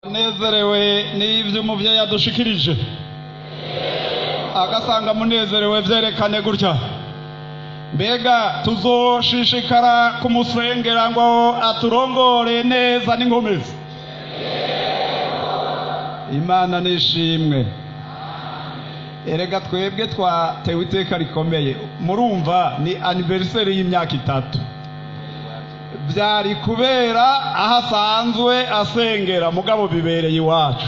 nezerewe n'ivyo umuvyeyi yadushikirije agasanga munezerewe vyerekane gutya mbega tuzoshishikara kumusengera ngo aturongore neza n'inkomezi. Imana nishimwe. Erega twebwe twatewe iteka rikomeye, murumva ni anniversaire y'imyaka 3 byari kubera aho asanzwe asengera mugabo bibereye iwacu.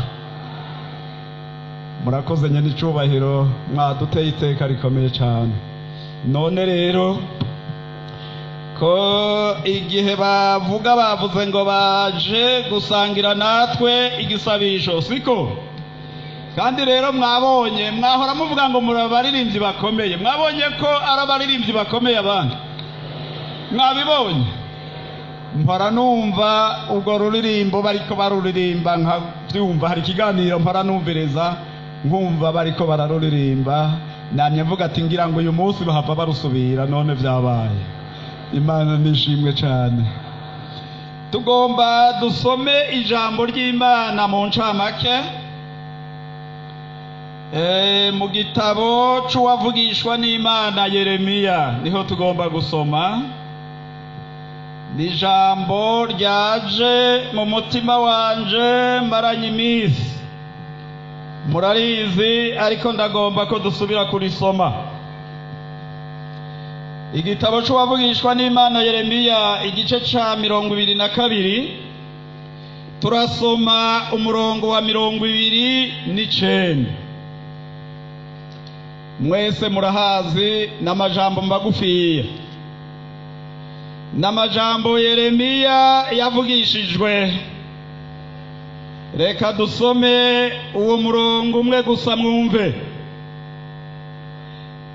Murakoze nyene icubahiro, mwaduteye iteka rikomeye cyane. None rero ko igihe bavuze ngo baje gusangira natwe igisabisho siko, kandi rero mwabonye mwahora muvuga ngo murabaririmbyi bakomeye, mwabonye ko arabaririmbyi bakomeye abandi mwabibonye. Mpora numva ubwo ruririmbo bariko baruririmba nkavyumva, hari ikiganiro mpora numvireza nkumva bariko bararuririmba, namye mvuga ati ngira ngo uyu munsi bahava barusubira, none vyabaye. Imana nishimwe cyane. Tugomba dusome ijambo ry'Imana mu ncamake mu gitabo c'uwavugishwa n'Imana Yeremiya, niho tugomba gusoma. Ni ijambo ryaje mu mutima wanje maranye iminsi, murarizi ariko ndagomba ko dusubira kurisoma. Igitabo c'uwavugishwa n'Imana Yeremiya igice ca 22 turasoma umurongo wa 29. Mwese murahazi n'amajambo magufiya, n'amajambo Yeremiya yavugishijwe. Reka dusome uwo murongo umwe gusa mwumve.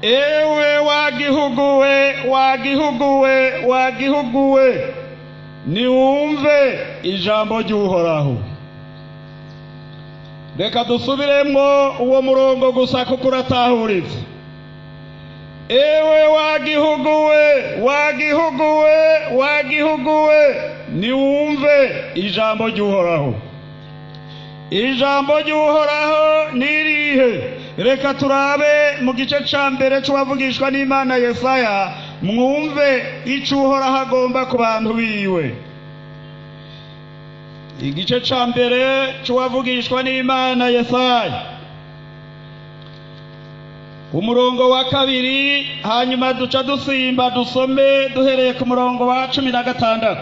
Ewe wagihuguwe, wagihuguwe, wagihuguwe, niwumve ijambo ry'Uhoraho. Reka dusubiremwo uwo murongo gusa kuko uratahuritse. Ewe wagihuguwe, wagihuguwe, wagihuguwe, niwumve ijambo ry'Uhoraho. Ijambo ry'Uhoraho nirihe? Reka turabe mu gice ca mbere c'uwavugishwa n'Imana Yesaya, mwumve ico Uhoraho agomba ku bantu biwe. Igice ca mbere c'uwavugishwa n'Imana Yesaya, umurongo wa 2, hanyuma duca dusimba dusome duhereye ku murongo wa 16.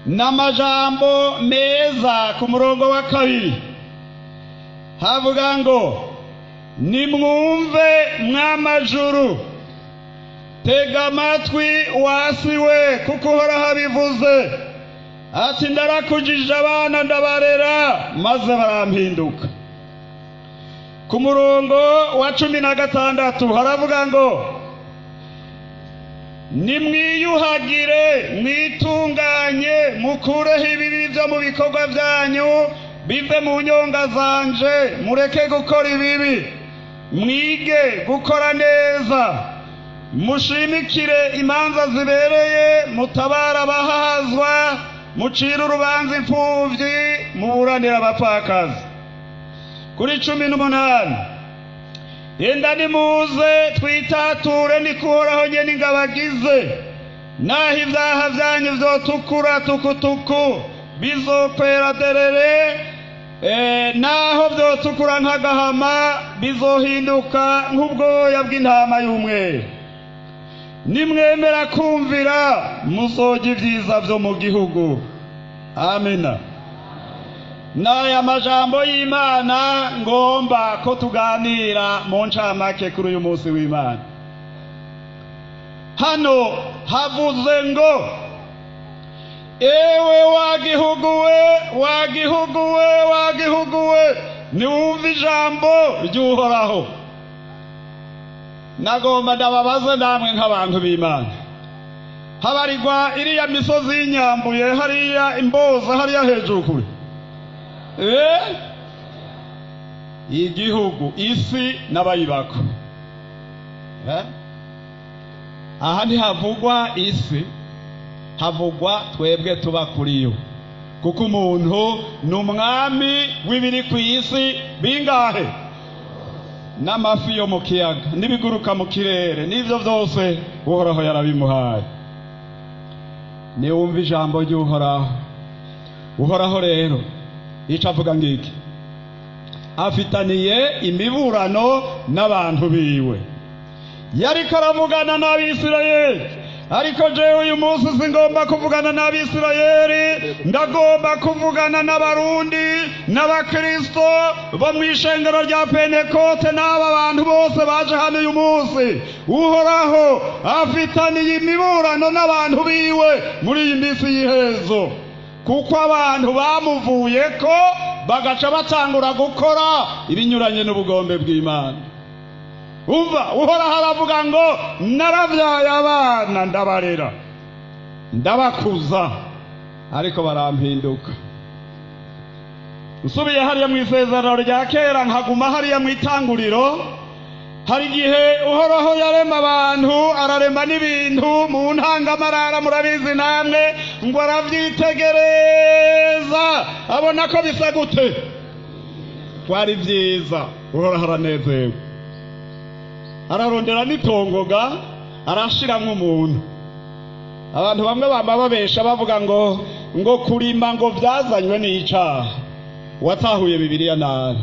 N'amajambo meza ku murongo wa 2 havuga ngo nimwumve mw'amajuru, tega amatwi wasiwe, kuko Uhoraho abivuze ati ndarakujije abana ndabarera maze barampinduka. Ku murongo wa 16 haravuga ngo nimwiyuhagire mwitunganye, mukureho ibibi byo mu bikorwa byanyu, bive mu nyonga zanje, mureke gukora ibibi, mwige gukora neza, mushimikire imanza zibereye, mutabara abahazwa, mucira urubanza imfuvyi, muburanira abapfakazi. Kuri 18 enda nimuze twitature nikuhoraho nyene ingabagize, naho ibyaha byanyu vyotukura tukutuku bizokwera derere, naho vyotukura nk'agahama bizohinduka nk'ubwoya bw'intama y'umweru. Nimwemera kumvira muzoja ivyiza vyo mu gihugu. Amina. N'aya majambo y'Imana ngomba ko tuganira mu ncamake kuri uyu munsi w'Imana. Hano havuze ngo ewe wagihuguwe, wagihuguwe, wagihuguwe, niwumve ijambo ry'Uhoraho. Nagomba ndababaze namwe nk'abantu b'Imana, habarirwa iriya misozi y'inyambuye hariya imboza hariya hejuru kure, igihugu, isi n'abayibako. Aha ntihavugwa isi, havugwa twebwe tuba kuri yo. kuko umuntu ni umwami w'ibiri ku isi bingahe? N'amafi yo mu kiyaga n'ibiguruka mu kirere n'ivyo vyose Uhoraho yarabimuhaye. Niwumva ijambo ry'Uhoraho. Uhoraho rero ico avuga ngiki, afitaniye imiburano n'abantu biwe. Yariko aravugana n'Abisirayeli, ariko jewe uyu munsi singomba kuvugana n'Abisirayeli, ndagomba kuvugana n'Abarundi n'Abakristo bo mw'ishengero rya Pentekote n'aba bantu bose baje hano uyu munsi. Uhoraho afitaniye imiburano n'abantu biwe muri iyi minsi y'iherezo, kuko abantu bamuvuyeko bagaca batangura gukora ibinyuranye n'ubugombe bw'Imana. Umva, Uhoraho aravuga ngo naravyaye abana ndabarera ndabakuza, ariko barampinduka. Usubiye hariya mw'isezerano rya kera nkaguma hariya mw'itanguriro, hari igihe Uhoraho yarema abantu, ararema n'ibintu mu ntangamarara, murabizi namwe, ngo aravyitegereza abona ko bisa gute, kwari vyiza. Uhoraho aranezewe, ararondera n'itongoga arashiramwo umuntu. Abantu bamwe bamba babesha bavuga ngo kurima ngo vyazanywe n'icaha. Watahuye Bibiliya nabi.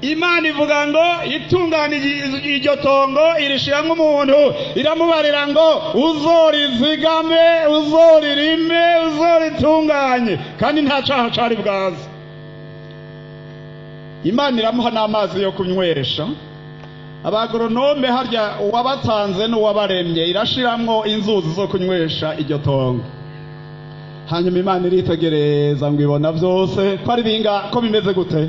Imana ivuga ngo itunganije iryo tongo irishiramwo umuntu, iramubarira ngo uzorizigame, uzoririme, uzoritunganye, kandi nta caha cari bwaza. Imana iramuha n'amazi yo kunywesha. Abagoronome harya uwabatanze n'uwabaremye irashiramwo inzuzi zo kunywesha iryo tongo. Hanyuma Imana iritegereza ngo ibona vyose ko ari binga, ko bimeze gute,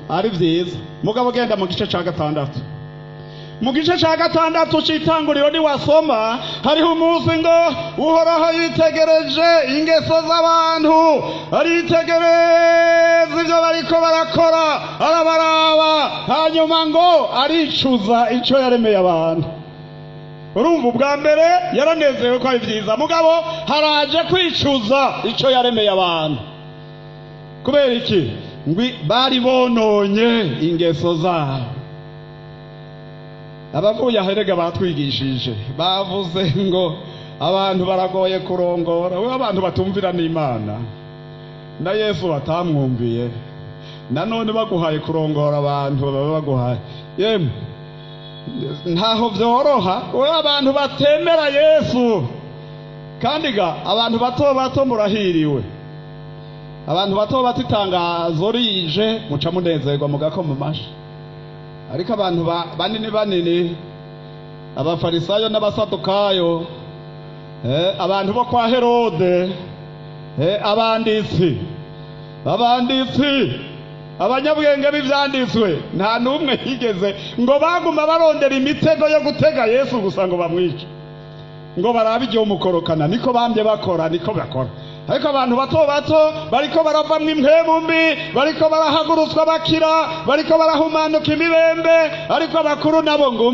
ari vyiza. Mugabo genda mu gice ca gatandatu. Mu gice ca gatandatu c'itanguriro niwasoma, hariho umunsi ngo Uhoraho yitegereje ingeso z'abantu, aritegereza ivyo bariko barakora, arabaraba, hanyuma ngo aricuza ico yaremeye abantu. Urumva, ubwa mbere yaranezewe ko ari vyiza, mugabo haraje kwicuza ico yaremeye abantu. Kubera iki? Ngwi bari bononye ingeso zabo. Abavuye aherega batwigishije bavuze ngo abantu baragoye kurongora. We abantu batumvira n'Imana na Yesu batamwumviye, nanone baguhaye kurongora abantu baba baguhaye, yemwe ntaho vyoroha. We abantu batemera Yesu, kandi ga abantu bato bato murahiriwe. Abantu bato batitangazo rije muca munezerwa mugakoma amashi. Ariko abantu banini banini, abafarisayo n'abasadukayo, abantu bo kwa Herode, abanditsi, abanyabwenge b'ivyanditswe, nta numwe higeze ngo baguma barondera imitego yo gutega Yesu gusa ngo bamwice, ngo barabe igihe umukorokana. Niko bambye bakora, niko bakora. Ariko abantu bato bato bariko baravamwo impwemu mbi, bariko barahagurutswa bakira, bariko barahumanuka imibembe. Ariko abakuru nabo ngo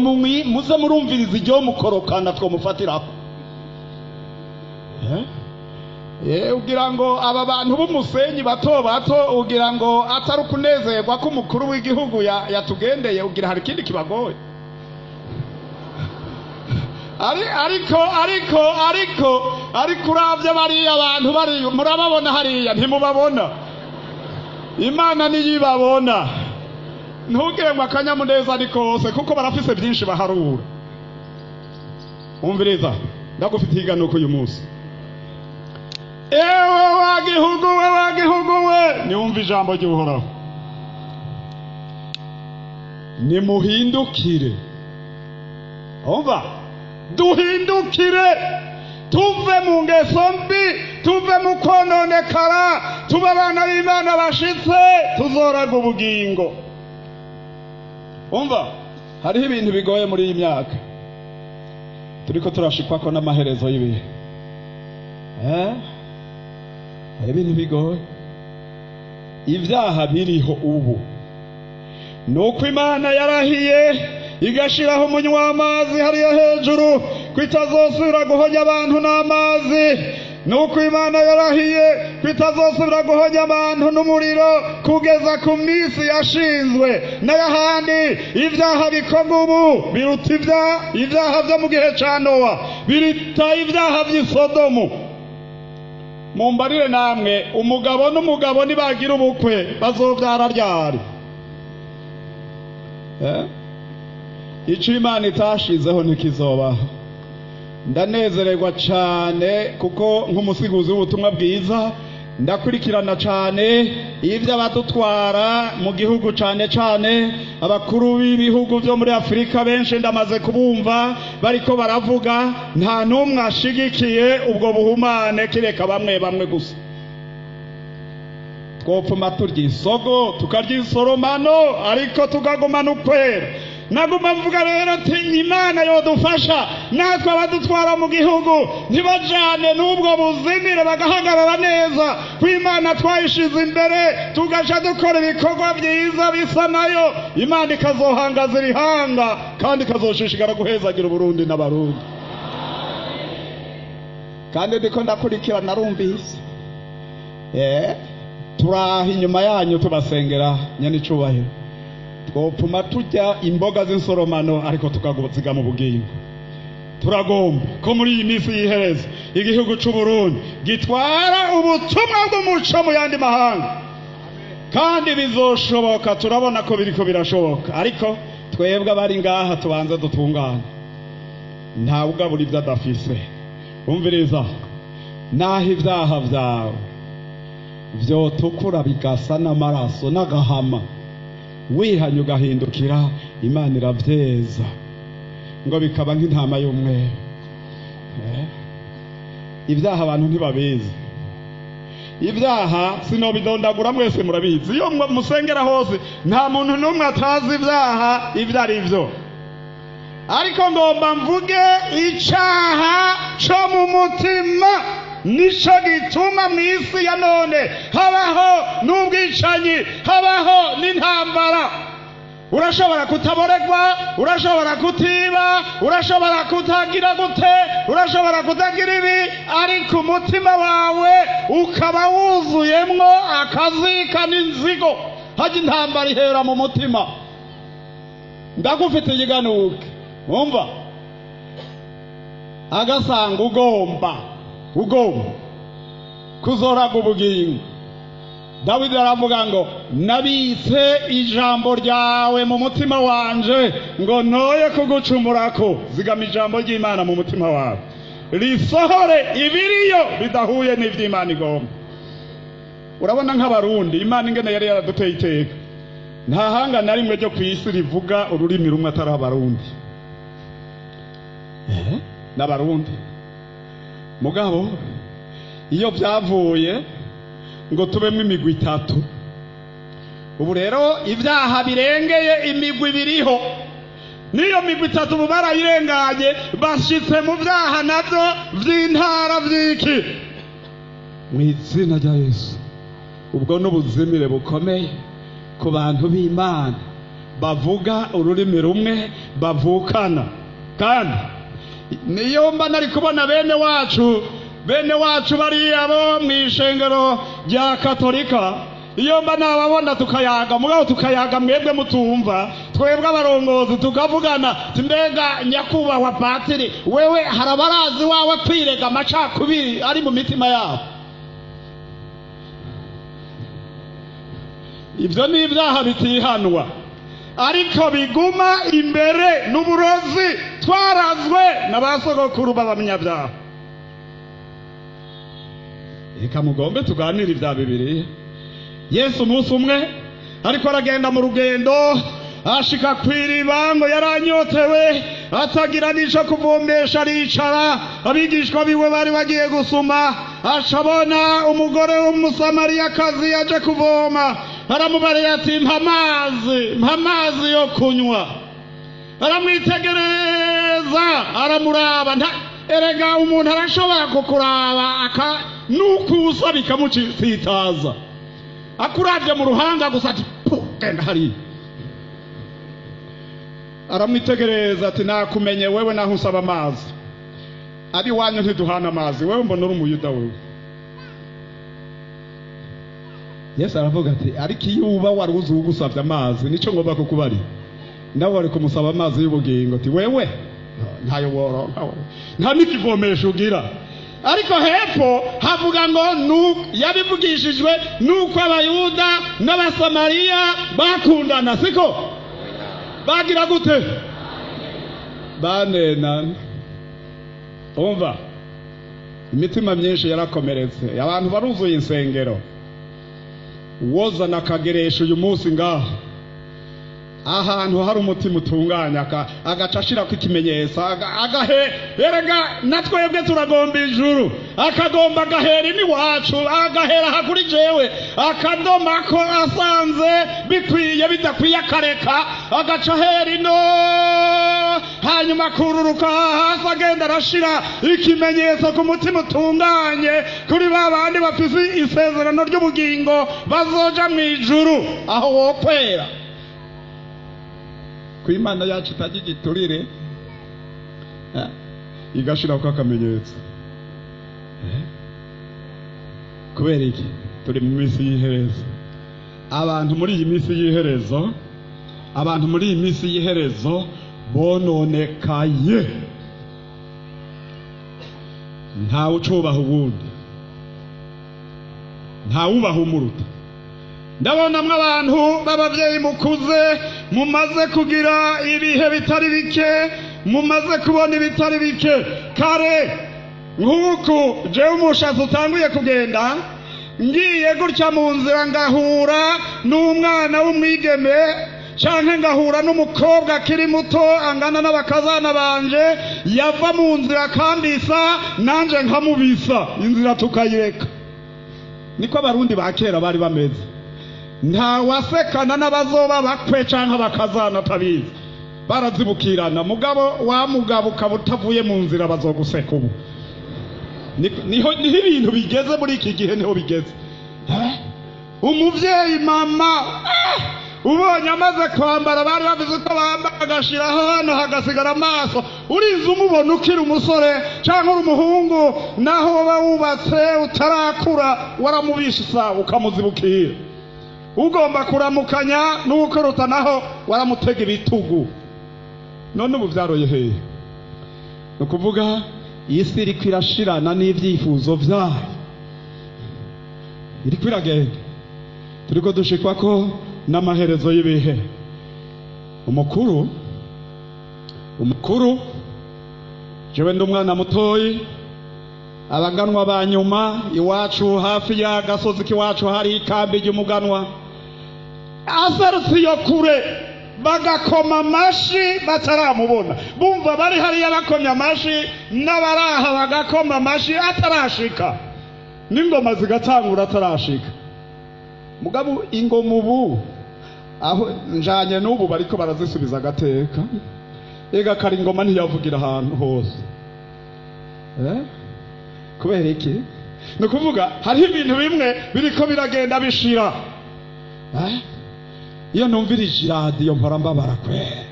muze murumviriza igihe mukorokana twomufatiraho. Ugira ngo aba bantu b'umusenyi bato bato, ugira ngo atari ukunezerwa ko umukuru w'igihugu yatugendeye, ugira hari ikindi kibagoye. ariko uravye bariya abantu bari, murababona hariya ntimubabona? Imana niyibabona. Ntugire ngo akanyamuneza ni kose, kuko barafise byinshi baharura. Umviriza, ndagufite higanuko uyu munsi. Ewe wagihugu we, niwumva ijambo ry'Uhoraho. Nimuhindukire. Umva, duhindukire, tuve mu ngeso mbi, tuve mu kononekara, tuba abana b'Imana bashitse, tuzoraga ubugingo. Umva, hariho ibintu bigoye muri iyi myaka, turiko turashikwako n'amaherezo y'ibihe. Hari ibintu bigoye. Ivyaha biriho ubu, nuko Imana yarahiye igashiraho umunywa w'amazi hariya hejuru, kwitazosubira guhonya abantu n'amazi. nuko Imana yarahiye bitazosubira guhonya abantu n'umuriro kugeza ku minsi yashinzwe. N'ayahandi ibyaha bikorwa ubu biruta ibyaha byo mu gihe cya Nowa, biruta ibyaha by'i Sodomu. Mumbarire namwe, umugabo n'umugabo nibagira ubukwe bazobyara ryari? Icyo Imana itashizeho ntikizobaho. Ndanezererwa cyane kuko nk'umusiguzi w'ubutumwa bwiza ndakurikirana cyane ibyo abadutwara mu gihugu, cyane cyane abakuru b'ibihugu byo muri Afurika. Benshi ndamaze kubumva bariko baravuga, nta n'umwe ashigikiye ubwo buhumane kireka bamwe bamwe gusa. Twopfuma turya isogo tukarya isoromano ariko tukagumana ukwera. Naguma mvuga rero ati Imana yodufasha natwe abadutwara mu gihugu ntibajane n'ubwo buzimire, bagahagarara neza ku Imana twayishize imbere, tugaca dukora ibikorwa byiza bisa nayo. Imana ikazohangaza irihanga kandi ikazoshishikara guhezagira Uburundi n'Abarundi. Kandi ndiko ndakurikirana narumvise turaha inyuma yanyu tubasengera nyanicubahiro. Twopfuma turya imboga z'insoromano ariko tukaguziga mu bugingo. Turagomba ko muri iyi minsi y'iherezo igihugu cy'u Burundi gitwara ubutumwa bw'umuco mu yandi mahanga, kandi bizoshoboka. Turabona ko biriko birashoboka, ariko twebwe abari ngaha tubanza dutungane. Ntawe ugabura ibyo adafise. Umviriza, naho ibyaha byawe vyotukura bigasa n'amaraso n'agahama, wihanye ugahindukira, Imana iravyeza ngo bikaba nk'intama y'umweru. Ibyaha abantu ntibabizi. Ibyaha sinobidondagura, mwese murabizi. Iyo musengera hose nta muntu n'umwe atazi ibyaha ibyo ari byo, ariko ngomba mvuge icyaha cyo mu mutima nico gituma mu isi ya none habaho n'ubwicanyi, habaho n'intambara. Urashobora kutaboregwa, urashobora kutiba, urashobora kutagira gute, urashobora kutagira ibi, ariko umutima wawe ukaba wuzuyemwo akazika n'inzigo. Haje intambara ihera mu mutima. Ndagufite igiganuke, umva, agasanga ugomba kuzoraga ubugingo. Dawidi aravuga ngo nabitse ijambo ryawe mu mutima wanje ngo ntoye kugucumurako. Zigama ijambo ry'Imana mu mutima wawe, risohore ibiriyo bidahuye n'ivy'Imana igomba. Urabona nk'Abarundi, Imana ingene yari yaraduteye iteka, nta hanga na rimwe ryo kw'isi rivuga ururimi rumwe atari Abarundi. N'Abarundi mugabo iyo byavuye ngo tubemwe imigwi itatu. Ubu rero ibyaha birengeye imigwi biriho, niyo migwi itatu ubu barayirenganye, bashitse mu byaha nabyo vy'intara vy'iki. Mu izina rya Yesu, ubwo n'ubuzimire bukomeye ku bantu b'Imana bavuga ururimi rumwe bavukana. Kandi niyo mba nari kubona bene wacu bariya bo mw'ishengero rya Katolika, iyo mba nababona tukayaga, mugabo tukayaga mwebwe mutumva, twebwe abarongozi tukavugana, mbega nyakubahwa patiri, wewe harabarazi wawe kwirega amacakubiri ari mu mitima yabo. Ibyo ni ibyaha bitihanwa, ariko biguma imbere n'uburozi twarazwe n'abasogokuru b'abanyabyaha. Reka mugombe tuganire ibya Bibiliya. Yesu umunsi umwe ariko aragenda mu rugendo, ashika kw'iriba ngo yaranyotewe, atagira n'ico kuvomesha, aricara. Abigishwa biwe bari bagiye gusuma, acabona umugore w'umusamariyakazi yaje kuvoma. Aramubariye ati mpa amazi yo kunywa. Aramwitegereza, aramuraba. Erega umuntu arashobora kukuraba nukusa bikamucitaza, akuravye mu ruhanga gusa ati genda hariya. Aramwitegereza ati nakumenye wewe naho usaba amazi. ari wanyu ntiduhana amazi wewe mbona uri umuyuda wewe. Yesu aravuga ati ariko iyo uba wari uzi ugusabye amazi nico ngomba kukubari nawe wari kumusaba amazi y'ubugingo ati wewe ntayo woronka nta n'ikivomesho ugira. Ariko hepfo havuga ngo yabivugishijwe nuko abayuda n'abasamariya bakundana siko bagira gute banenana. Umva imitima myinshi yarakomeretse abantu baruzuye insengero wozana akageresho uyu munsi ngaho ahantu hari umutima utunganya agacashira ku ikimenyetso erega natwebwe turagomba ijuru akagomba agahera iwacu agahera hakuri jewe akadoma ko asanze bikwiye bidakwiye akareka agaca hera ino hanyuma kururuka hasi agenda arashira ikimenyetso ku mutima utunganye kuri ba bandi bafise isezerano ry'ubugingo bazoja mu ijuru aho wokwera ku Imana yacu itagigiturire igashira ko akamenyetso. Kubera iki turi mu minsi y'iherezo abantu muri iyi minsi y'iherezo bononekaye ntawe ucubaha ubundi ntawe ubaha umuruta. Ndabonamwe abantu b'abavyeyi mukuze mumaze kugira ibihe bitari bike mumaze kubona ibitari bike kare nk'uku jewe umushatsi utanguye kugenda ngiye gutya mu nzira ngahura n'umwana w'umwigeme canke ngahura n'umukobwa akiri muto angana n'abakazana banje yava mu nzira kambisa nanje nkamubisa inzira tukayireka. Niko abarundi ba kera bari bameze nta wasekana n'abazoba bakwe canke bakazana atabizi barazibukirana mugabo wa mugabo ukaba utavuye mu nzira bazoguseka. Ubu niho ibintu bigeze muri iki gihe niho bigeze. Umuvyeyi mama ubonye amaze kwambara bari bavuze ko bambara agashiraho hano hagasigara amaso uriza umubona ukiri umusore canke uri umuhungu naho woba wubatse utarakura waramubisha ukamuzibukira ugomba kuramukanya n'ukuruta naho waramutega ibitugu. None ubu vyaroye hehe? Nukuvuga isi iriko irashirana n'ivyifuzo vyayo iriko iragenda turiko dushikwa ko n'amaherezo y'ibihe. Umukuru jewe ndi umwana mutoyi abaganwa ba nyuma iwacu hafi ya gasozi k'iwacu hari ikambi ry'umuganwa azarutse iyo kure bagakoma amashi bataramubona bumva bari hariya bakomye amashi n'abaraha bagakoma amashi atarashika n'ingoma zigatangura atarashika. Mugabo ingoma ubu aho njanye n'ubu bariko barazisubiza agateka ega kari ingoma ntiyavugira ahantu hose. Kubera iki? Nukuvuga hariho ibintu bimwe biriko biragenda bishira. Iyo numvirije iradiyo mpora mbabara kwera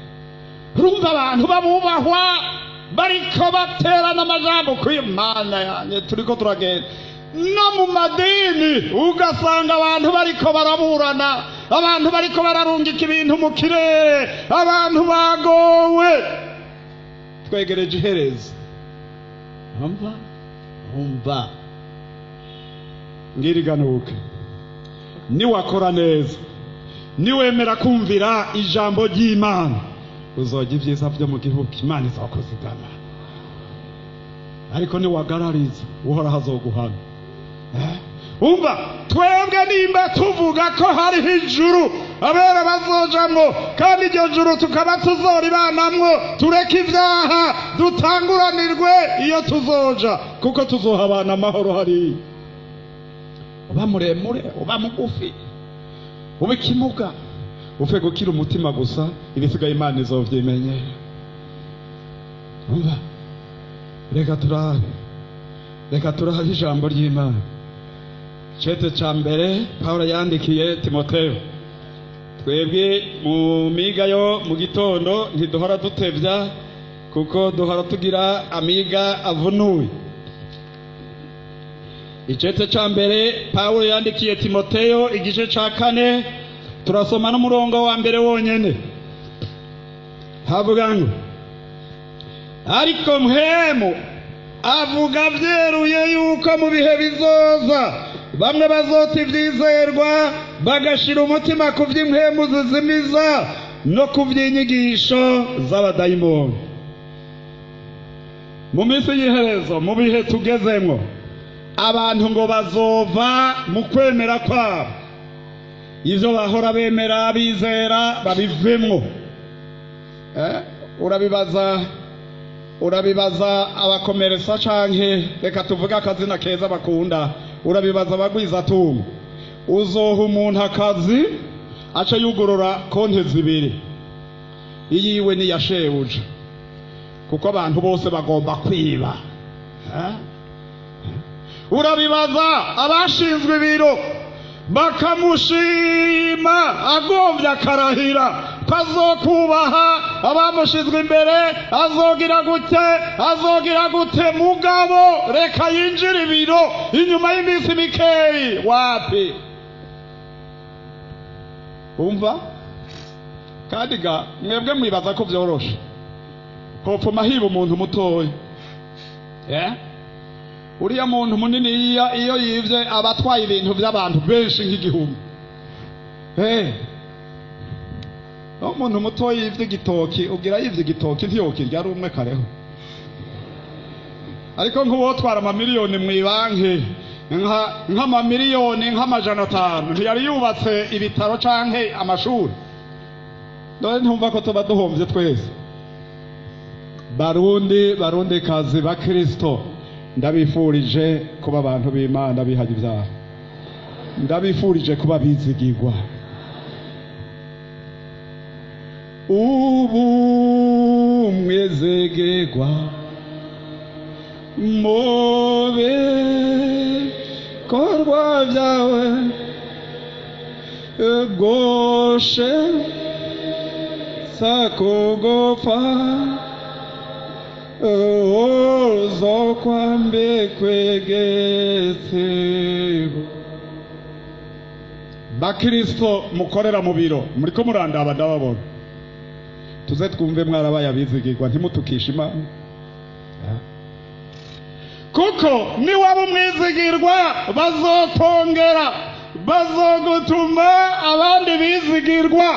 urumva abantu babubahwa bariko baterana amajambo kw'Imana yanjye turiko turagenda no mu madini ugasanga abantu bariko baraburana abantu bariko bararungika ibintu mu kirere abantu bagowe twegereje iherezo. Umva ngiriganuke niwakora neza niwemera kumvira ijambo ry'Imana uzogira ibyiza byo mu gihugu Imana izakuzigama. Ariko niwagarariza uhora hazoguhana. Umva twebwe nimba tuvuga ko hariho ijuru abera bazojamwo kandi iryo juru tukaba tuzoribanamwo tureke ivyaha dutanguranirwe iyo tuzoja kuko tuzohabana amahoro hariya. Uba muremure uba mugufi uba ikimuga upfe gukira umutima gusa ibisigaye Imana izovyimenyera. Umva reka turabe ijambo ry'Imana. Cete ca mbere Pawulo yandikiye Timoteyo. Twebwe mu miga yo mu gitondo ntiduhora dutevya kuko duhora tugira amiga avunuye. Icete ca mbere Pawulo yandikiye Timoteyo igice ca 4 turasoma n'umurongo wa mbere wonyene. Havuga ngo ariko mpemu avuga vyeruye yuko mu bihe bizoza bamwe bazota ivyizerwa bagashira umutima ku vy'impemu zizimiza no ku vy'inyigisho z'abadayimoni. Mu minsi y'iherezo, mu bihe tugezemwo, abantu ngo bazova mu kwemera kwabo, ivyo bahora bemera bizera babivemwo. Urabibaza abakomeresa canke reka tuvuga akazina keza bakunda, urabibaza abagwiza tunga, uzoha umuntu akazi aca yugurura konti zibiri, iyiwe ni yashewuje, kuko abantu bose bagomba kwiba. Urabibaza abashinzwe ibiro bakamushima agomvye akarahira ko azokubaha abamushizwe imbere, azogira gute mugabo reka yinjira ibiro inyuma y'iminsi mikeyi, wapi? Umva kandi ga mwebwe mwibaza ko vyoroshe hopfuma hiba umuntu mutoya. Uriya muntu munini iyo yivye abatwaye ibintu by'abantu benshi nk'igihumbi. Umuntu mutoya yivye igitoki, ugira yivye igitoki ntiyokirya ari umwe kareho. Ariko nk'uwotwara amamiliyoni mw'ibanki nk'amamiliyoni nk'amajana 5 ntiyari yubatse ibitaro canke amashuri. None ntumva ko tuba duhomvye twese. Barundi kazi ba Kristo, ndabifurije kuba abantu b'Imana bihaye ibyaha, ndabifurije kuba bizigirwa. Ubu mwezegegwa mobe korwa byawe goshe sakogofa ozo kwambe kwegetse. Bakristo mukorera mu biro muriko murandaba ndababona, tuze twumve mwarabaye abizigirwa ntimutukishe Imana, kuko ni waba umwizigirwa bazotongera, bazogutuma abandi bizigirwa.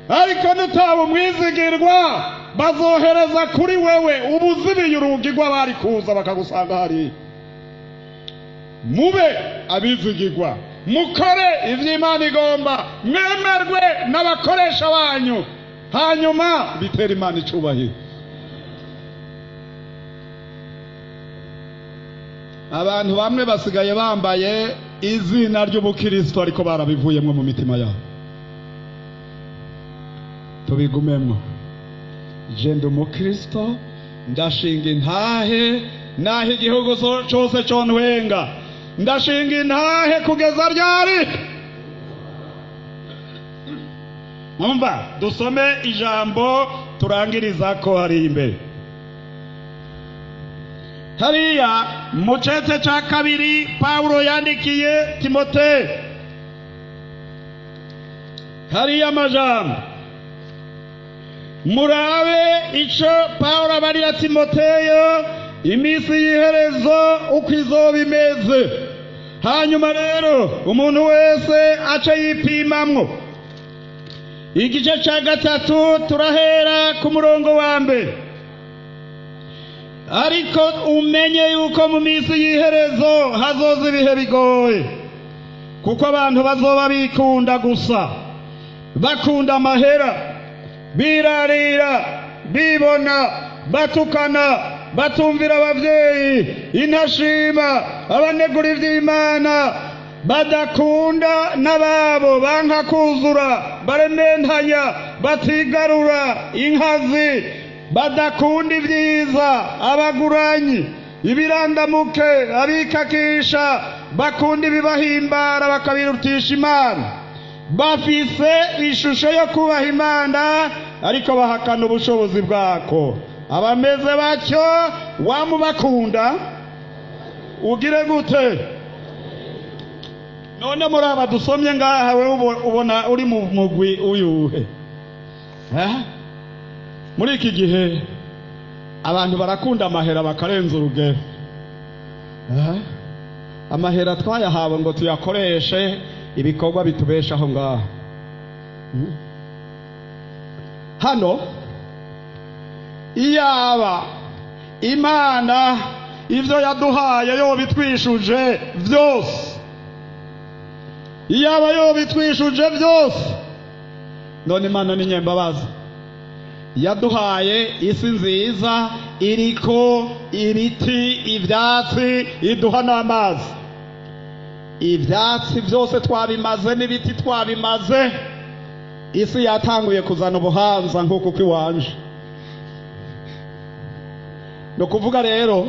Ariko nutaba umwizigirwa bazohereza kuri wewe ubuzibiye urugi rw'abari kuza bakagusanga hari. Mube abizigirwa, mukore ivy'Imana igomba, mwemerwe n'abakoresha banyu, hanyuma bitera Imana icubahiro. Abantu bamwe basigaye bambaye izina ry'ubukristo ariko barabivuyemwo mu mitima yabo. Tubigumemwo. Je ndi umukristo, ndashinga intahe naho igihugu cose contwenga, ndashinga intahe kugeza ryari? Mwumva dusome ijambo turangiriza ko hari imbere. Hariya mu cete ca 2 Pawulo yandikiye Timoteyo, hariya amajambo murabe ico Pawulo abarira Timoteyo iminsi y'iherezo uko izoba imeze. Hanyuma rero umuntu wese aca yipimamwo. Igice ca 3 turahera ku murongo wa mbere. Ariko umenye yuko mu minsi y'iherezo hazoza ibihe bigoye, kuko abantu bazoba bikunda gusa, bakunda amahera, birarira, bibona, batukana, batumvira abavyeyi, intashima, abanegura ivy'Imana, badakunda n'ababo, banka kuzura, barementanya, batigarura, inkazi, badakunda ibyiza, abaguranyi, ibirandamuke, abikakisha, bakunda ibibahimbara bakabirutisha Imana, bafise ishusho yo kubaha Imana ariko bahakana ubushobozi bwako. Abameze batyo wamubakunda ugire gute? None muri aba dusomye ngaha we ubona uri mu mugwi uyuhe? Muri iki gihe abantu barakunda amahera bakarenza urugero. Amahera twayahawe ngo tuyakoreshe ibikorwa bitubeshaho ngaha. Hano iyaba Imana ivyo yaduhaye yo bitwishuje vyose, iyaba yo bitwishuje vyose, none Imana ni nyembabazi. Yaduhaye isi nziza iriko ibiti, ivyatsi, iduha n'amazi. Ivyatsi vyose twabimaze n'ibiti twabimaze. Isi yatanguye kuzana ubuhanza nk'uko kwiwanje. No kuvuga rero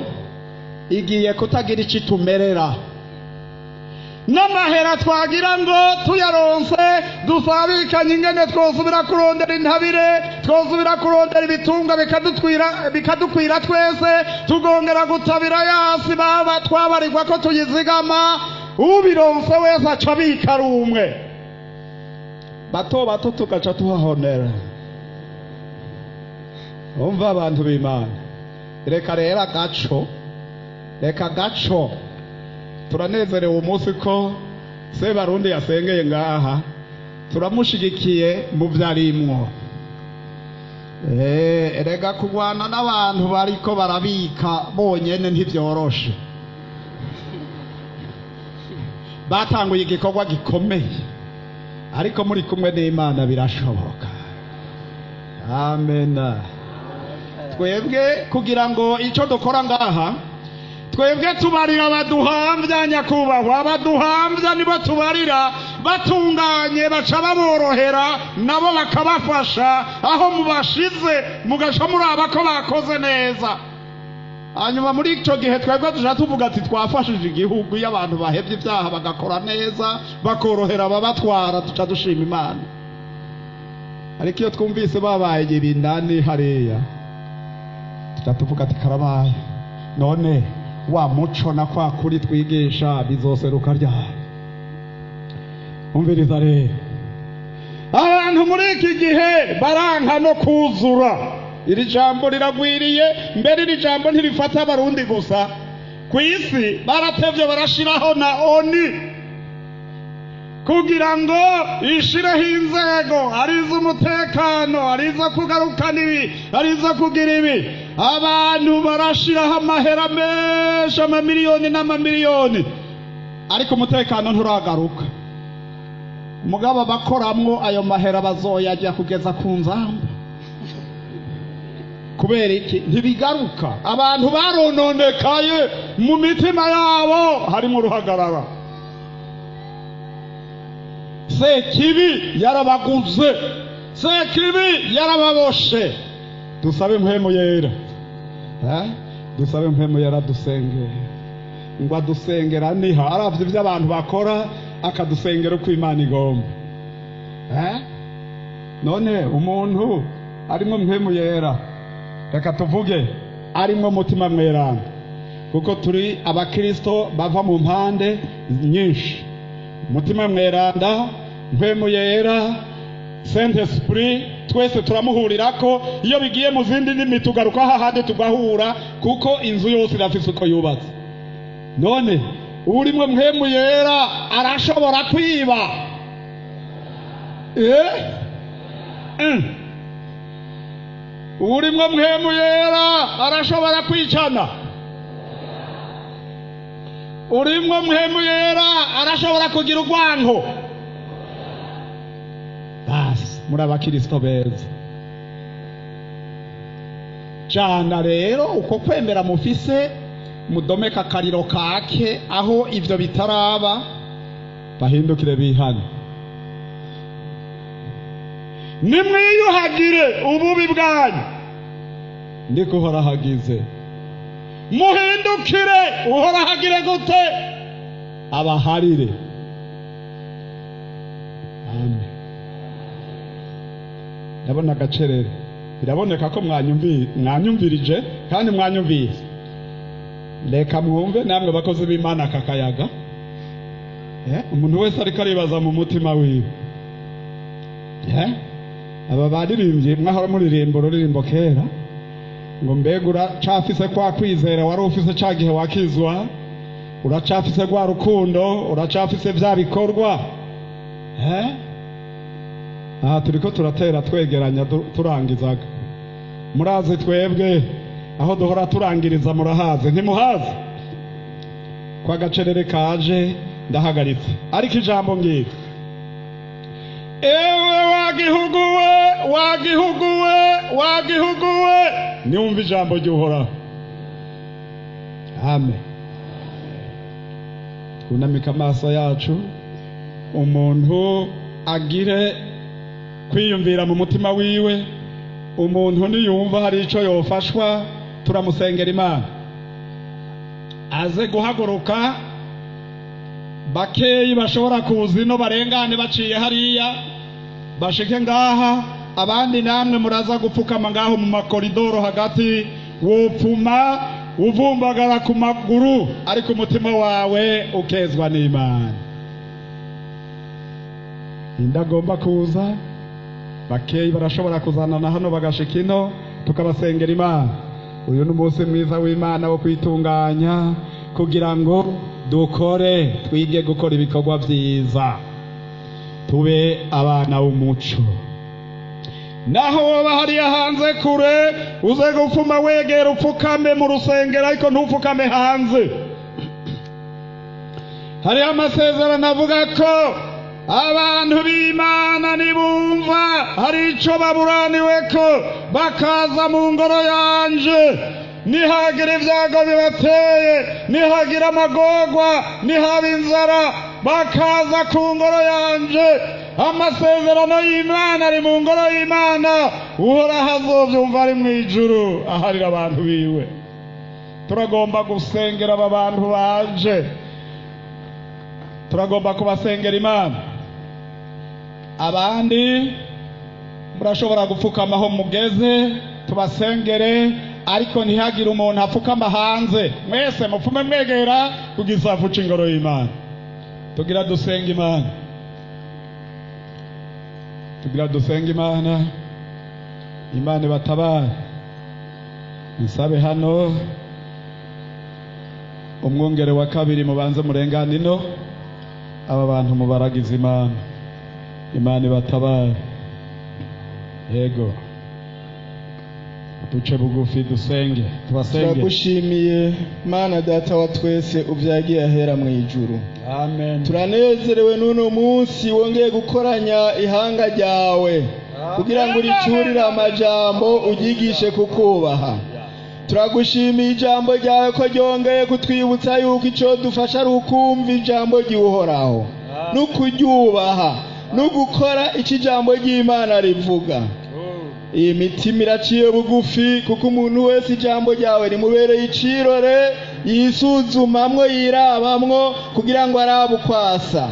igiye kutagira icitumerera. N'amahera twagira ngo tuyaronse dusabikanye ingene twosubira kurondera intabire, twosubira kurondera ibitunga bikadukwira twese, tugongera gutabira yasi baba twabarirwa ko tuyizigama. Ubironse wese aca bikara umwe, bato bato tugaca tuhahonera. Umva abantu b'Imana, reka rero agaco, reka gaco. Turanezerewe umunsi ko Sebarundi yasengeye ngaha, turamushigikiye mu vyarimwo. Erega kurwana n'abantu bariko barabika bonyene ntivyoroshe. Batanguye igikorwa gikomeye, ariko muri kumwe n'Imana birashoboka. Amen. Twebwe kugira ngo ico dukora ngaha, twebwe tubarira abaduhamvya nyakubahwa. Abaduhamvya nibo tubarira batunganye, baca baborohera nabo bakabafasha aho mubashize, mugasha muraba ko bakoze neza. Hanyuma muri ico gihe twebwe tuja tuvuga ati twafashije igihugu. Iyo abantu bahevye ivyaha bagakora neza, bakorohera ababatwara, tuca dushima Imana. Ariko iyo twumvise babaye ibindani hariya, tuca tuvuga ati karabaye, none wa muco na kwa kuri twigisha bizoseruka ryari? Umviriza rero, abantu muri iki gihe baranka no kuzura. Iri jambo riragwiriye, mbere iri jambo ntirifata abarundi gusa. Kw'isi baratevye barashiraho na ONU kugira ngo ishireho inzego, arizo umutekano, arizo kugarukana ibi, arizo kugira ibi. Abantu barashiraho amahera menshi, amamiliyoni n'amamiliyoni, ariko umutekano nturagaruka. Mugabo bakoramwo ayo mahera bazoyajya kugeza ku nzamba. Kubera iki? Ntibigaruka. Abantu barononekaye mu mitima yabo, harimo uruhagarara. Sekibi yarabaguze, Sekibi yarababoshe. Dusabe mpemu yera, dusabe mpemu yera dusenge, ngo adusengera niha aravye ivyo abantu bakora, akadusengera uko Imana igomba. None umuntu arimwo mpemu yera, reka tuvuge arimwo mutima mweranda, kuko turi abakristo bava mu mpande nyinshi. Mutima mweranda, mpemu yera, Saint Esprit, twese turamuhurirako. Iyo bigiye mu zindi ndimi tugaruka hahandi tugahura, kuko inzu yose irafise uko yubatse. None urimwe mpemu yera arashobora kwiba? Urimwe mpemu yera arashobora kwicana? Urimwe mpemu yera arashobora kugira urwanko? Basi muri abakristo beza jana rero uko kwemera mufise, mudomeka akariro kake aho ivyo bitaraba, bahindukire bihane. Nimwiyuhagire ububi bwanyu, ndiko uhorahagize. Muhindukire, uhorahagire gute? Abaharire. Amen. ndabona agacerere. Biraboneka ko mwanyumvirije kandi mwanyumvise. Reka mwumve namwe bakozi b'Imana kakayaga. Umuntu wese ariko aribaza mu mutima wiwe. Aba baririmbye mwahora muririmbo ruririmbo kera ngo mbega uracafise kwa kwizera wari ufise ca gihe wakizwa, uracafise rwa rukundo, uracafise vya bikorwa. Aha turiko turatera twegeranya turangizaga. Murazi twebwe aho duhora turangiriza murahaze ntimuhaze. Kwa gacerere kaje ndahagaritse ariko ijambo ngiri, ewe wagihugu we niwumva ijambo ry'Uhoraho. Amen. Twunamika amaso yacu, umuntu agire kwiyumvira mu mutima wiwe. Umuntu niyumva hari ico yofashwa turamusengera Imana aze guhaguruka. Bakeyi bashobora kuza ino barengane baciye hariya bashike ngaha, abandi namwe muraza gupfukama ngaho mu makoridoro hagati, wopfuma uvumbagara ku maguru ariko umutima wawe ukezwa n'Imana. Indagomba kuza bakeyi barashobora kuzanana hano bagashika ino tukabasengera Imana. Uyu ni umunsi mwiza w'Imana wo kwitunganya kugira ngo dukore, twige gukora ibikorwa vyiza, tube abana b'umuco. Naho woba hariya hanze kure uze gupfuma wegera upfukame mu rusengero ariko ntupfukame hanze. Hari amasezerano avuga ko abantu b'Imana nibumva hari ico baburaniweko bakaza mu ngoro yanje, nihagira ibyago bibateye, nihagira amagorwa, nihaba inzara, bakaza ku ngoro yanje. Amasezerano y'Imana ari mu ngoro y'Imana, Uhoraho azovyumva ari mw'ijuru aharira abantu biwe. Turagomba gusengera aba bantu baje, turagomba kubasengera Imana. Abandi murashobora gupfukamaho mugeze tubasengere, ariko ntihagire umuntu apfukama hanze. Mwese mupfume mwegera ku gisafu c'ingoro y'Imana. Tugira dusenga Imana, tugira dusenga Imana. Imana batabara. Nsabe hano umwongere wa kabiri mubanze murengana ino, aba bantu mubaragize Imana. Imana batabara. Yego duce bugufi dusenge, tubasenge. Turagushimiye Mana Data wa twese uvyagiye ahera mu ijuru. Amen. Turanezerewe n'uno munsi wongeye gukoranya ihanga ryawe kugira ngo uricurire amajambo ugigishe kukubaha. Turagushimiye ijambo ryawe ko ryongeye kutwibutsa yuko ico dufasha ari ukumva ijambo ry'Uhoraho n'ukuryubaha no gukora iki jambo ry'Imana rivuga. Iyi mitima iraciye bugufi kuko umuntu wese ijambo ryawe rimubereye icirore, yisuzumamwo yirabamwo kugira ngo arabe ukwasa.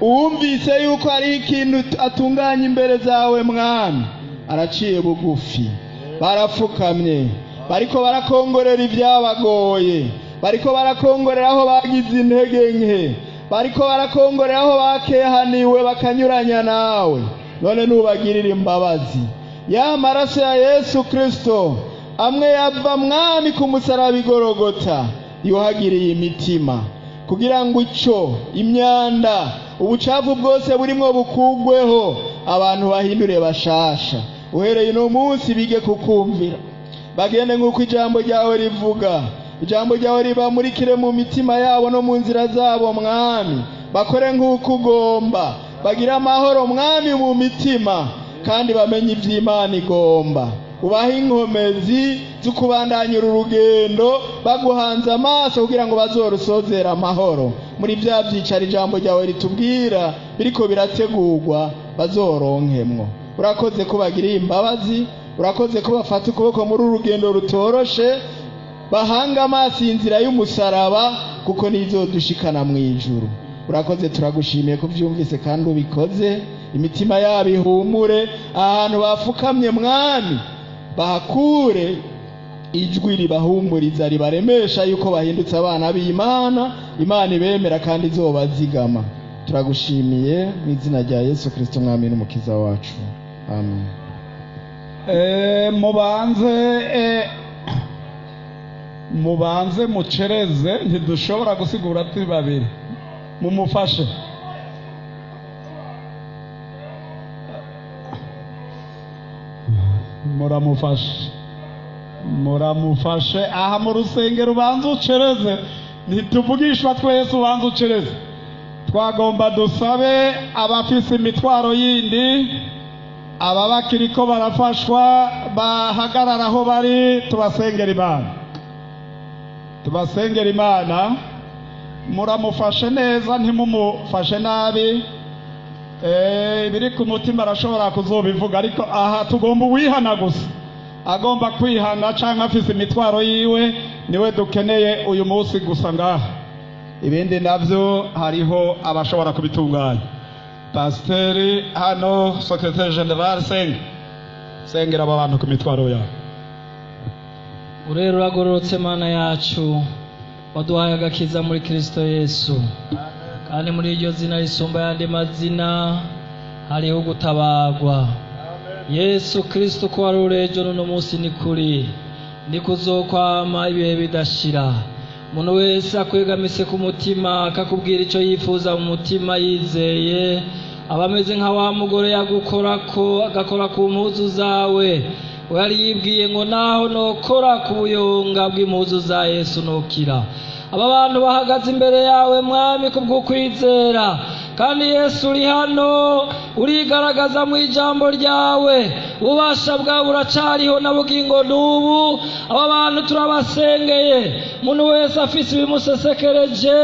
Uwumvise yuko ari ikintu atunganya imbere zawe Mwami, araciye bugufi. Barapfukamye, bariko barakongorera ibyabagoye, bariko barakongorera aho bagize intege nke, bariko barakongorera aho bakehaniwe bakanyuranya nawe. None nubagirira imbabazi. Ya maraso ya Yesu Kristo amwe yava Mwami ku musaraba igorogota yuhagiriye imitima kugira ngo ico imyanda ubucafu bwose burimo bukugweho, abantu bahindure bashasha. Uhereye no munsi bige kukumvira, bagende nk'uko ijambo ryawe rivuga. Ijambo ryawe ribamurikire mu mitima yabo no mu nzira zabo Mwami, bakore nk'uko ugomba, bagira amahoro Mwami mu mitima kandi bamenye ivy'Imana igomba. Ubaha inkomezi zo kubandanyira urugendo baguhanze amaso kugira ngo bazorusozera amahoro muri vya vyicara ijambo ryawe ritubwira biriko birategurwa bazoronkemwo. Urakoze ko bagiriye imbabazi, urakoze ko bafata ukuboko muri urugendo rutoroshe, bahanga amaso inzira y'umusaraba kuko nizo dushikana mu ijuru. urakoze turagushimiye ko byumvise kandi ubikoze imitima yabo ihumure ahantu bafukamye mwami bahakure ijwi ribahumuriza ribaremesha yuko bahindutse abana b'Imana Imana ibemera kandi izobazigama turagushimiye mu izina rya Yesu Kristo mwami n'umukiza wacu amen. mubanze mucereze ntidushobora gusigura turi babiri mumufashe muramufashe aha mu rusengero ubanze ucereze ntituvugishwa twese ubanze ucereze twagomba dusabe abafise imitwaro yindi aba bakiriko barafashwa bahagarara aho bari tubasengera Imana muramufashe neza ntimumufashe nabi ibiri ku mutima arashobora kuzobivuga ariko aha tugomba uwihana gusa agomba kwihana canke afise imitwaro yiwe niwe dukeneye uyu munsi gusa ngaha ibindi navyo hariho abashobora kubitunganya. Pasiteri hano Secretary General sengera aba bantu ku mitwaro yabo. Urero uragororotse Mana yacu waduhaye agakiza muri Kristo Yesu kandi muri iryo zina risumba yandi mazina hariho gutabagwa. Yesu Kristo ko wari urejo no munsi ni kuri ndikuzokwama ibihe bidashira. Umuntu wese akwegamise ku mutima akakubwira icyo yifuza mu mutima yizeye abameze nka wa mugore yagukorako agakora ku mpuzu zawe wari yibwiye ngo naho nokora ku buyonga bw'impuzu za Yesu nokira. Aba bantu bahagaze imbere yawe mwami kubw'ukwizera kandi Yesu uri hano urigaragaza mu ijambo ryawe ubasha bwawe buracariho na bugingo n'ubu. Aba bantu turabasengeye umuntu wese afise ibimusesekereje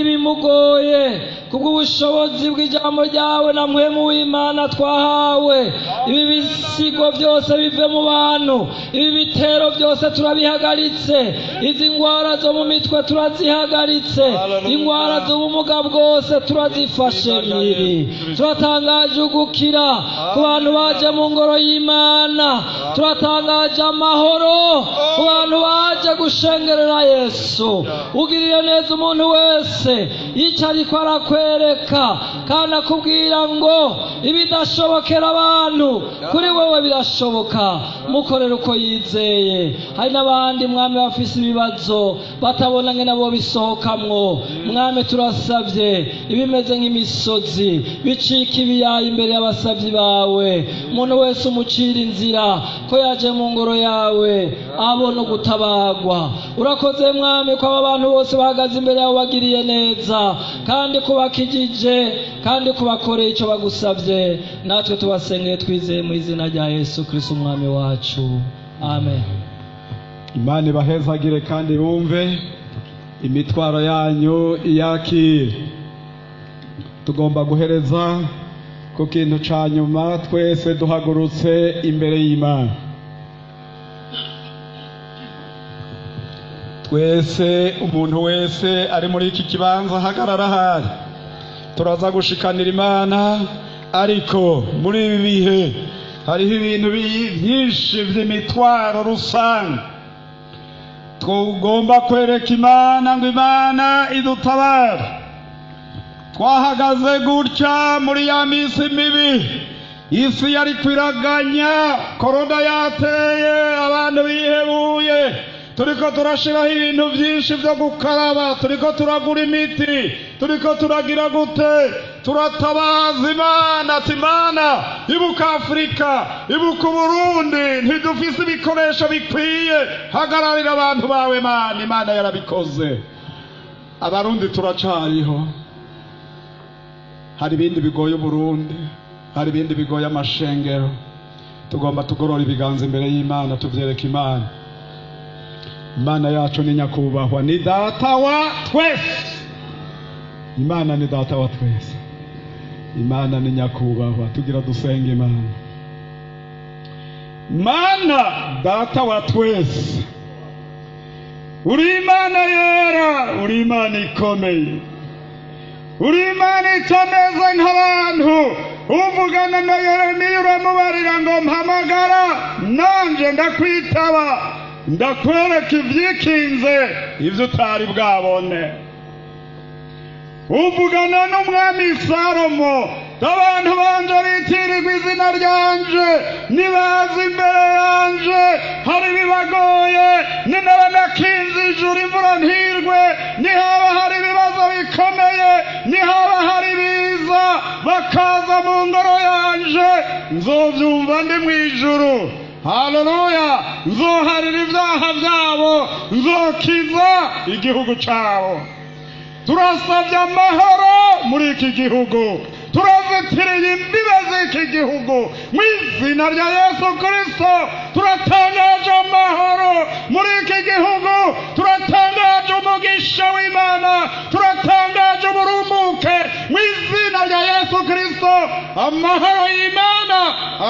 nibimugoye kubw'ubushobozi bw'ijambo ryawe na mpwemu w'Imana twahawe. Ibi bisigo byose bive mu bantu, ibi bitero byose turabihagaritse, izi ngwara zo mu mitwe turazihagaritse, ingwara z'ubumuga bwose turazifashe miri. Turatangaje ugukira ku bantu baje mu ngoro y'Imana, turatangaje amahoro ku bantu baje gushengerera Yesu. Ugirire neza umuntu wese icyo ariko arakwereka kandi akubwira ngo ibidashobokera abantu kuri wewe birashoboka, mukorere uko yizeye. Hari n'abandi mwami bafise ibibazo batabona nge nabo bisohokamwo. Mwami turasabye ibimeze nk'imisozi bicika ibiyaye imbere y'abasabyi bawe, umuntu wese umucira inzira ko yaje mu ngoro yawe abona gutabagwa. Urakoze mwami ko aba bantu bose bahagaze imbere yawe bagiriye neza kandi kubakijije kandi kubakoreye icyo bagusabye. Natwe tubasengeye twizeye mu izina rya Yesu Kristo umwami wacu amen. Imana ibahezagire kandi bumve imitwaro yanyu iyakire. Tugomba guhereza ku kintu ca nyuma twese duhagurutse imbere y'Imana. Twese umuntu wese ari muri iki kibanza hagarara hari turaza gushikanira Imana, ariko muri ibi bihe hariho ibintu byinshi by'imitwaro rusange tugomba kwereka Imana ngo Imana idutabara. Twahagaze gutya muri ya minsi mibi, isi yari kwiraganya, korona yateye, abantu bihebuye, turiko turashiraho ibintu byinshi byo gukaraba, turiko turagura imiti, turiko turagira gute, turatabaza Imana ati Imana ibuka Afrika, ibuka Burundi, ntidufise ibikoresho bikwiye, hagararira abantu bawe Mana. Imana yarabikoze. Abarundi turacariho, hari ibindi bigoye Burundi, hari ibindi bigoye amashengero. Tugomba tugorora ibiganza imbere y'Imana tuvyereka Imana. Imana yacu ni nyakubahwa, ni data wa twese. Imana ni data wa twese, Imana ni nyakubahwa. Tugira dusenga Imana. Mana data wa twese, uri Imana yera, uri Imana ikomeye, uri Imana itameze nk'abantu uvugana na Yeremiya uramubarira ngo mpamagara nanje ndakwitaba ndakwereka ibyikinze ibyo utari bwabone. Uvugana n'umwami Salomo abantu banje bitirirwa izina ryanje nibaza imbere yanje hari bibagoye ninaba nakinze ijuru imvura ntirwe nihaba hari ibibazo bikomeye nihaba hari biza bakaza mu ngoro yanje nzovyumva ndi mw'ijuru. Haleluya! Nzoharira ibyaha byabo nzokiza igihugu cyabo. Turasabye amahoro muri iki gihugu, turazitiriye imbibe z'iki gihugu mu izina rya Yesu Kristo. Turatangaje amahoro muri iki gihugu, turatangaje umugisha w'Imana, turatangaje uburumbuke mu izina rya Yesu Kristo. Amahoro y'Imana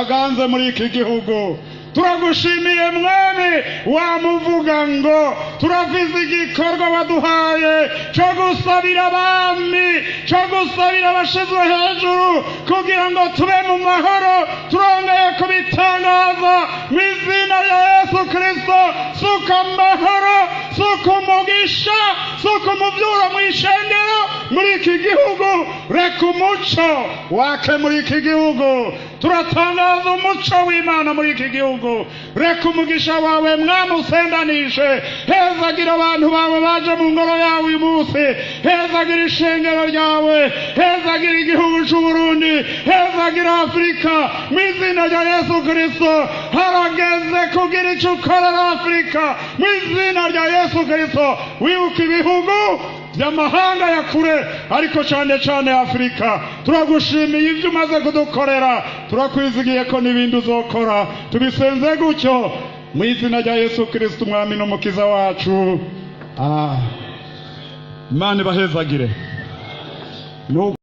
aganze muri iki gihugu. Turagushimiye mwami wamuvuga ngo turavize igikorwa waduhaye cyo gusabira abami, cyo gusabira abashizwe hejuru kugira ngo tube mu mahoro. Turongeye kubitangaza mu izina rya Yesu Kristo. Suka amahoro, suka umugisha, suka umuvyuro mu ishengero muri iki gihugu. Reka umuco wake muri iki gihugu. Turatangaza umuco w'Imana muri iki gihugu. Reka umugisha wawe mwami usendanishe. Hezagira abantu bawe baje mu ngoro yawe uyu munsi. Hezagira ishengero ryawe, hezagira igihugu cy'u Burundi, hezagira Afurika mu izina rya Yesu Kristo. Harageze kugira icyo ukorera Afurika mu izina rya Yesu Kristo. Wibuka ibihugu by'amahanga ya kure ariko cyane cyane Afurika. Turagushimiye ibyo umaze kudukorera, turakwizigiye ko n'ibindi uzokora. Tubisenze gutyo mu izina rya Yesu Kristo umwami n'umukiza wacu. Imana ibahezagire.